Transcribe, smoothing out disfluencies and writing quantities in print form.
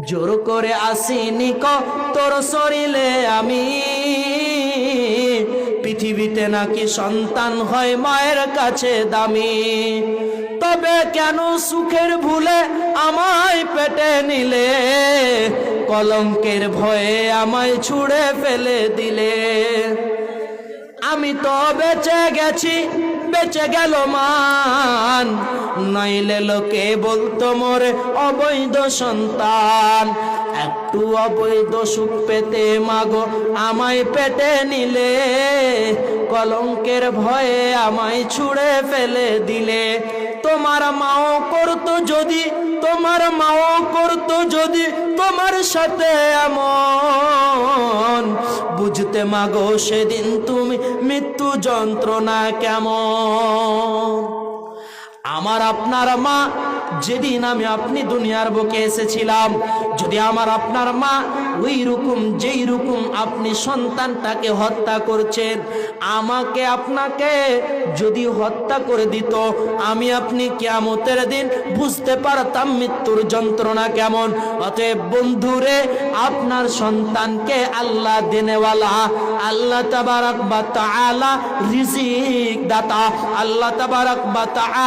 জোর করে আসিনি তোর শরীরে আমি, পৃথিবীতে নাকি সন্তান হয় মায়ের কাছে দামি। তবে কেন সুখের ভুলে আমায় পেটে নিলে, কলঙ্কের ভয়ে আমায় ছুঁড়ে ফেলে দিলে। আমি তো বেঁচে গেছি, বেঁচে গেল মান, নইলে লোকে বলতো মোরে অবৈধ সন্তান। একটু অবৈধ সুখ পেতে মাগো আমায় পেটে নিলে, কলঙ্কের ভয়ে আমায় ছুঁড়ে ফেলে দিলে। তোমার মাও করতো যদি, তোমার মাও করতো যদি তোমার সাথে এমন, বুঝতে মাগো সেদিন তুমি মৃত্যু যন্ত্রণা কেমন। আমার আপনার মা যেদিন আমি আপনি দুনিয়ার বুকে এসেছিলাম, যদি আমার আপনার মা ওই রকম যেই রকম আপনি সন্তানটাকে হত্যা করছেন, আমাকে আপনাকে যদি হত্যা করে দিত, আমি আপনি কিয়ামতের দিন বুঝতে পারতাম মৃত্যুর যন্ত্রণা কেমন। অতএব বন্ধুরে, আপনার সন্তানকে আল্লাহ দেনেওয়ালা, আল্লাহ তাবারক ওয়া তাআলা রিজিক দাতা, আল্লাহ তাবারক ওয়া তাআলা